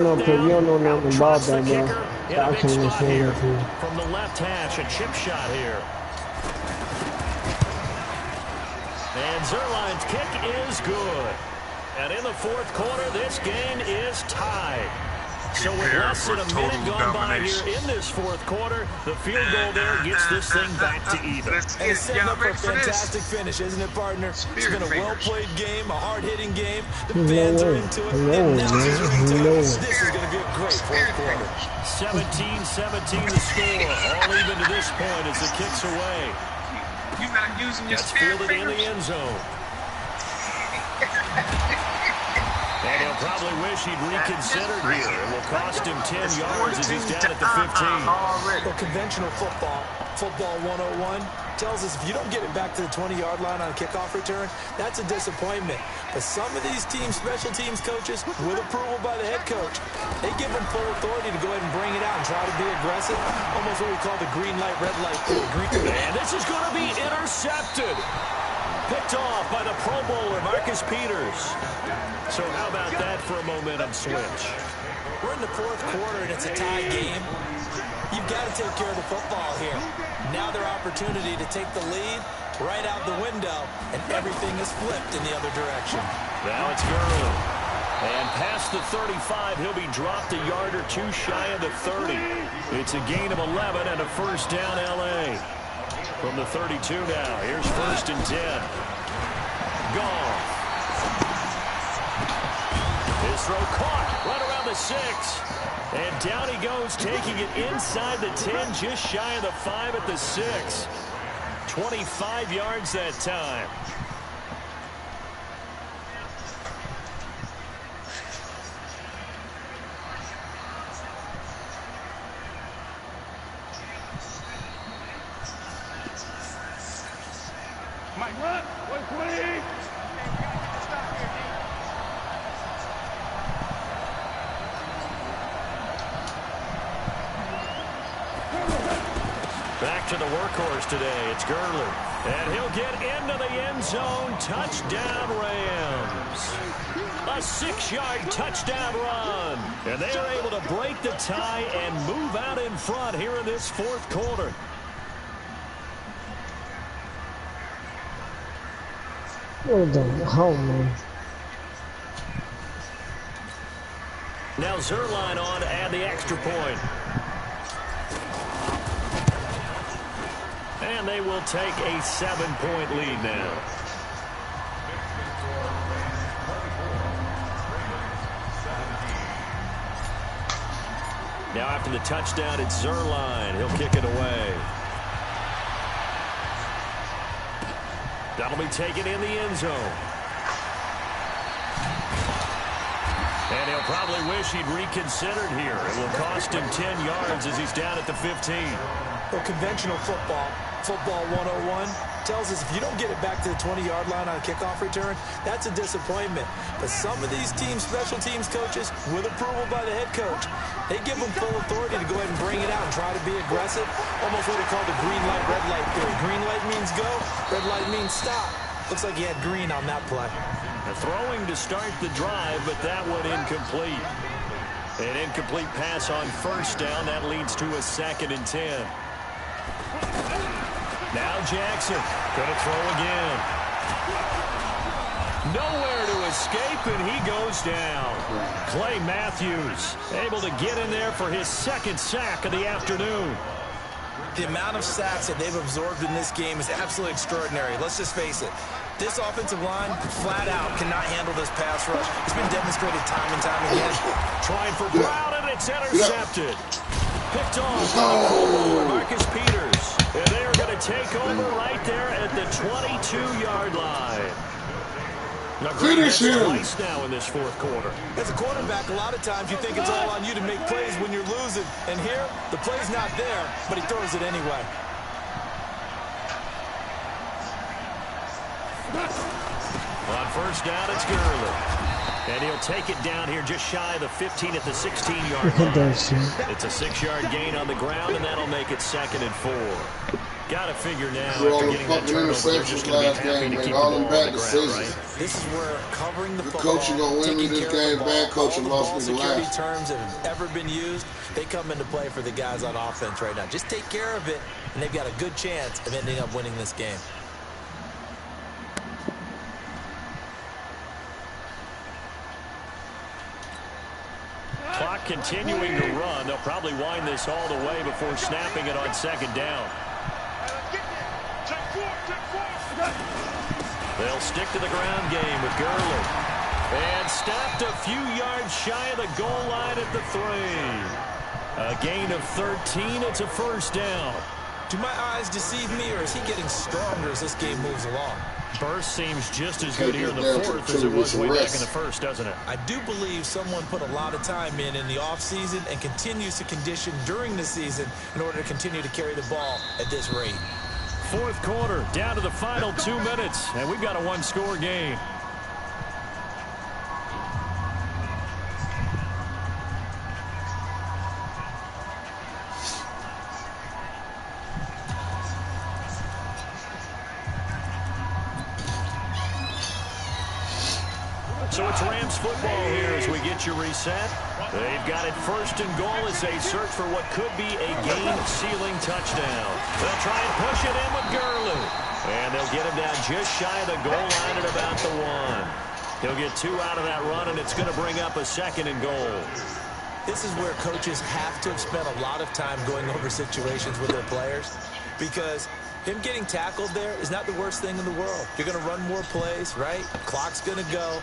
No, because you don't know nothing about that, bro. In a big spot here from the left hash, a chip shot here. And Zerline's kick is good. And in the fourth quarter, this game is tied. So with less than a minute gone by here in this fourth quarter, the field goal there gets this thing back to even. And it's setting up for a fantastic finish, isn't it, partner? It's been a well-played game, a hard-hitting game. The fans are into it, the announcers are into it. This is going to be a great fourth quarter. 17-17 the score. All even to this point as the kick's away. You're not using your spare fingers. Fielded in the end zone. And he'll probably wish he'd reconsidered here. It will cost him 10 yards as he's down at the 15. Well, conventional football 101, tells us if you don't get it back to the 20-yard line on a kickoff return, that's a disappointment. But some of these teams, special teams coaches, with approval by the head coach, they give them full authority to go ahead and bring it out and try to be aggressive. Almost what we call the green light, red light theory. And this is going to be intercepted. Picked off by the Pro Bowler, Marcus Peters. So how about that for a momentum switch? We're in the fourth quarter, and it's a tie game. You've got to take care of the football here. Now their opportunity to take the lead right out the window, and everything is flipped in the other direction. Now it's Gurley. And past the 35, he'll be dropped a yard or two shy of the 30. It's a gain of 11 and a first down L.A. From the 32 now, here's 1st and 10. Gone. His throw caught right around the 6. And down he goes, taking it inside the 10, just shy of the 5 at the 6. 25 yards that time. Mike, run! 120! Back to the workhorse today. It's Gurley. And he'll get into the end zone. Touchdown, Rams. A 6-yard touchdown run. And they are able to break the tie and move out in front here in this fourth quarter. Oh, man. Now Zerline on to add the extra point. And they will take a 7-point lead now. Now after the touchdown, it's Zerline. He'll kick it away. That'll be taken in the end zone. And he'll probably wish he'd reconsidered here. It will cost him 10 yards as he's down at the 15. Well, conventional football 101, tells us if you don't get it back to the 20-yard line on a kickoff return, that's a disappointment. But some of these teams, special teams coaches, with approval by the head coach, they give them full authority to go ahead and bring it out and try to be aggressive. Almost what we call the green light, red light theory. Green light means go, red light means stop. Looks like he had green on that play. Throwing to start the drive, but that one incomplete. An incomplete pass on first down. That leads to a 2nd and 10. Now Jackson gonna throw again. Nowhere to escape, and he goes down. Clay Matthews able to get in there for his 2nd sack of the afternoon. The amount of sacks that they've absorbed in this game is absolutely extraordinary. Let's just face it. This offensive line, flat out, cannot handle this pass rush. It's been demonstrated time and time again. Trying for Brown, and it's intercepted. Picked off by the Pro Bowler, Marcus Peters. And they are going to take over right there at the 22-yard line. Now, finish him twice now in this fourth quarter. As a quarterback, a lot of times you think it's all on you to make plays when you're losing. And here, the play's not there, but he throws it anyway. On first down, it's Gurley. And he'll take it down here just shy of the 15 at the 16-yard Look at that line. shit. It's a 6-yard gain on the ground, and that'll make it 2nd and 4. Got to figure now, Threw all after the getting that fucking turnover, they're just interceptions going to last be happy game, to made keep the all ball them on bad the ground, decisions. right? This is where covering the The football, coach gonna win me taking this care of game. the Bad ball, coach all the lost ball me the security last. terms that have ever been used, they come into play for the guys on offense right now. Just take care of it, and they've got a good chance of ending up winning this game. Clock continuing to run. They'll probably wind this all the way before snapping it on 2nd down. They'll stick to the ground game with Gurley. And stopped a few yards shy of the goal line at the 3. A gain of 13. It's a 1st down. Do my eyes deceive me, or is he getting stronger as this game moves along? Burst seems just as good here in the 4th as it was way back in the 1st, doesn't it? I do believe someone put a lot of time in the offseason and continues to condition during the season in order to continue to carry the ball at this rate. 4th quarter, down to the final 2 minutes, and we've got a 1-score game. So it's Rams football here as we get you reset. They've got it 1st and goal as they search for what could be a game-sealing touchdown. They'll try and push it in with Gurley. And they'll get him down just shy of the goal line at about the 1. He'll get 2 out of that run, and it's going to bring up a 2nd and goal. This is where coaches have to have spent a lot of time going over situations with their players, because him getting tackled there is not the worst thing in the world. You're going to run more plays, right? Clock's going to go.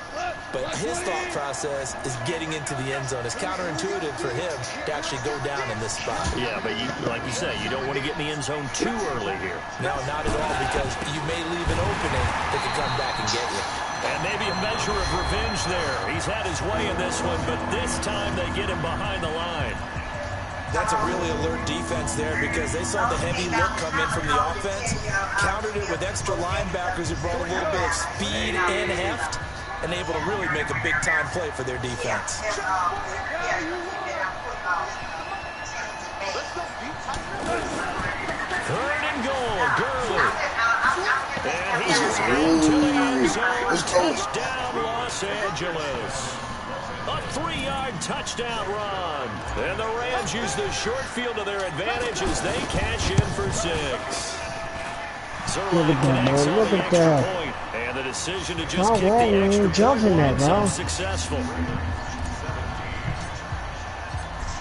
But his thought process is getting into the end zone. It's counterintuitive for him to actually go down in this spot. Yeah, but like you say, you don't want to get in the end zone too early here. No, not at all, because you may leave an opening that can come back and get you. And maybe a measure of revenge there. He's had his way in this one, but this time they get him behind the line. That's a really alert defense there, because they saw the heavy look come in from the offense, countered it with extra linebackers who brought a little bit of speed and heft, and able to really make a big-time play for their defense. 3rd and goal, Gurley. And he's into the end zone. Touchdown, Los Angeles. A 3-yard touchdown run. And the Rams use the short field to their advantage as they cash in for 6. Look at that, man. Look at that. Point, and the decision to just kick why the you extra ain't jumping point that, bro? successful.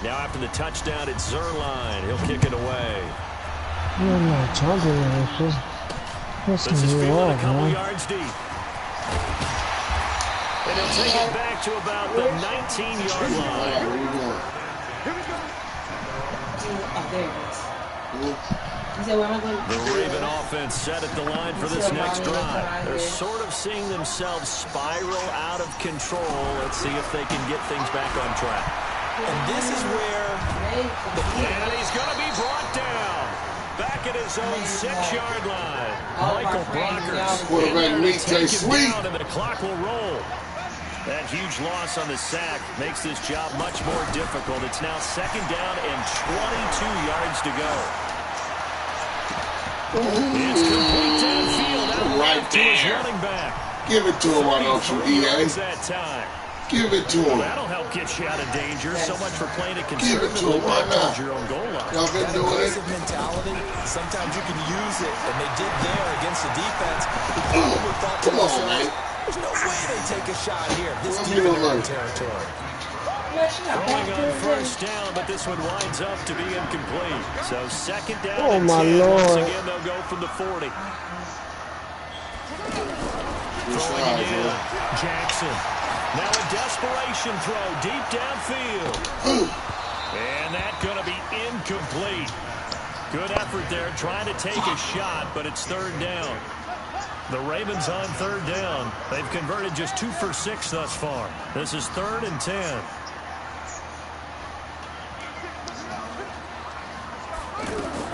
Now after the touchdown, it's Zerline. He'll kick it away. I'm not jumping that. This is fielded a couple yards deep. And he'll take it back to about the 19-yard line. The Raven offense set at the line for this next drive. They're sort of seeing themselves spiral out of control. Let's see if they can get things back on track. And this is where... And he's going to be brought down. Back at his own 6-yard line. Michael Brockers. Quarterback Nick J. Sweet. And the clock will roll. That huge loss on the sack makes this job much more difficult. It's now 2nd down and 22 yards to go. It's complete downfield. Out Right to his there. running back. Give it to him, why don't you, EA? That time. Give it to him. That'll help get you out of danger. So much for playing it Give it to conservatively him, why back not? towards your own goal line. Y'all been That doing it. aggressive mentality, sometimes you can use it, and they did there against the defense. Who probably thought to Come on, themselves, man. there's no way they take a shot here. This Well, deep in their own like- territory. Throwing on 1st down, but this one winds up to be incomplete. So 2nd down Oh, and my 10. Lord. Once again, they'll go from the 40. Throwing again. Jackson. Now a desperation throw deep downfield. And that's going to be incomplete. Good effort there trying to take a shot, but it's 3rd down. The Ravens on 3rd down. They've converted just 2 for 6 thus far. This is 3rd and 10.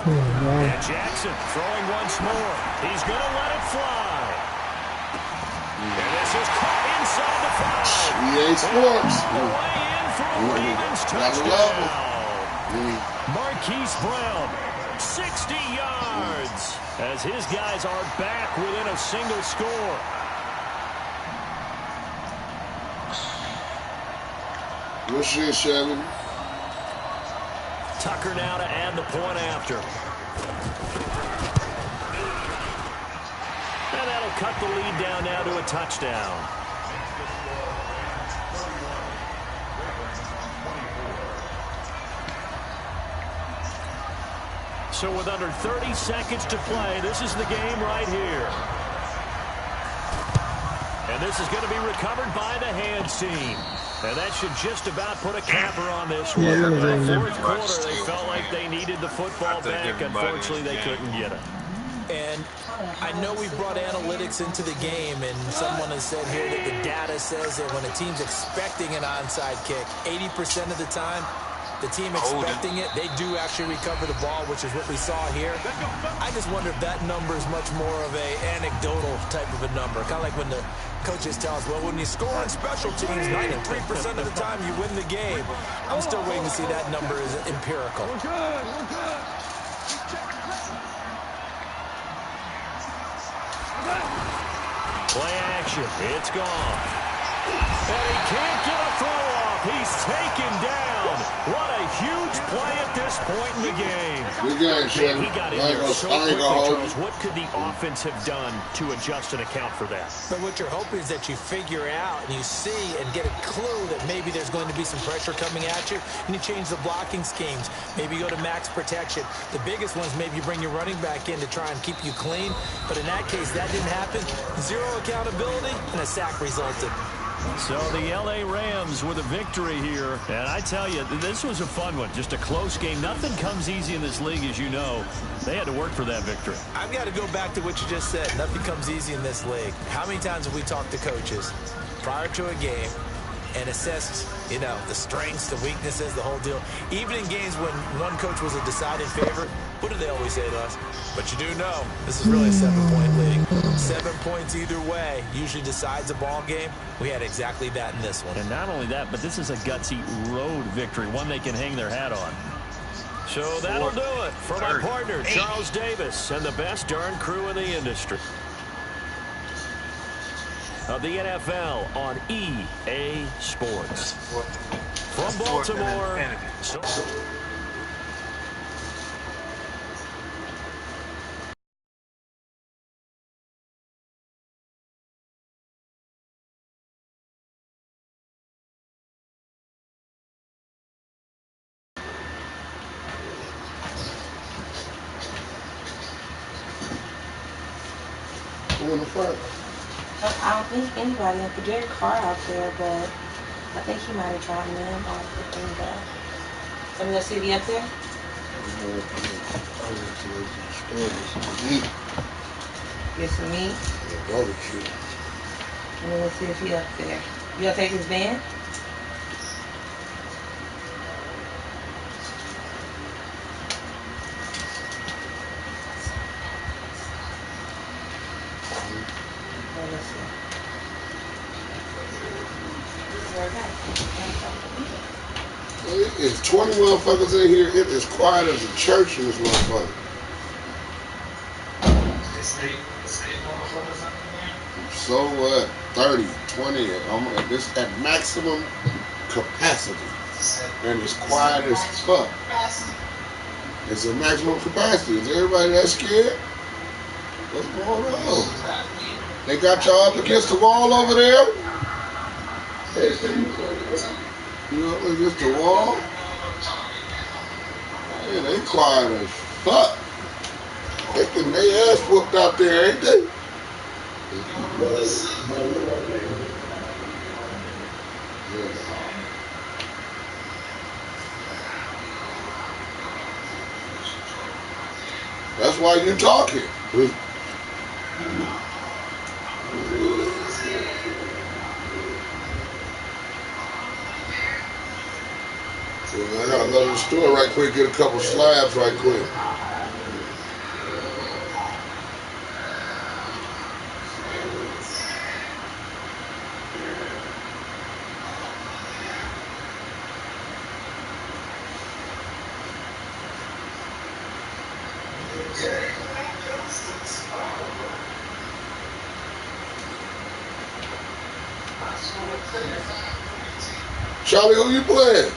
And Jackson throwing once more. He's going to let it fly. And This is caught inside the 5. EA Sports. Way in for a Ravens touchdown. Marquise Brown, 60 yards, as his guys are back within a single score. Good shit, Shelby. Tucker now to add the point after. And that'll cut the lead down now to a touchdown. So with under 30 seconds to play, this is the game right here. And this is going to be recovered by the hands team. And that should just about put a capper on this one. In the fourth quarter, they felt like they needed the football back. Unfortunately, they couldn't get it. And I know we brought analytics into the game, and someone has said here that the data says that when a team's expecting an onside kick, 80% of the time, the team expecting it, they do actually recover the ball, which is what we saw here. I just wonder if that number is much more of a anecdotal type of a number. Kind of like when the coaches tell us, well, when you score on special teams, 93% of the time you win the game. I'm still waiting to see that number is empirical. Play action. It's gone. And he can't get a throw off. He's taken down. What a huge play at this point in the game. Good game, Shelby. He got in there so quickly, Charles. What could the offense have done to adjust and account for that? But what you're hoping is that you figure out and you see and get a clue that maybe there's going to be some pressure coming at you, and you change the blocking schemes. Maybe you go to max protection. The biggest one is maybe you bring your running back in to try and keep you clean. But in that case, that didn't happen. Zero accountability, and a sack resulted. So the L.A. Rams with a victory here. And I tell you, this was a fun one. Just a close game. Nothing comes easy in this league, as you know. They had to work for that victory. I've got to go back to what you just said. Nothing comes easy in this league. How many times have we talked to coaches prior to a game and assessed, you know, the strengths, the weaknesses, the whole deal? Even in games when one coach was a decided favorite, what do they always say to us? But you do know, this is really a 7-point league. 7 points either way usually decides a ball game. We had exactly that in this one. And not only that, but this is a gutsy road victory, one they can hang their hat on. So that'll do it for my partner, Charles Davis, and the best darn crew in the industry of the NFL on EA Sports. From Baltimore. Who in the front? I don't think anybody. There's a car out there, but I think he might have dropped in on the thing there. So we gonna see if he up there? Get some meat. And then we'll see if he up there. You gonna take his van? It's 20 motherfuckers in here. It is quiet as a church in this motherfucker. So what? 30, 20. This at maximum capacity. And it's quiet as fuck. It's a maximum capacity. Is everybody that scared? What's going on? They got y'all up against the wall over there? You up against the wall? Yeah, they quiet as fuck. They getting their ass whooped out there, ain't they? That's why you talking. I gotta go to the store right quick, get a couple slabs right quick. Charlie, who you playing?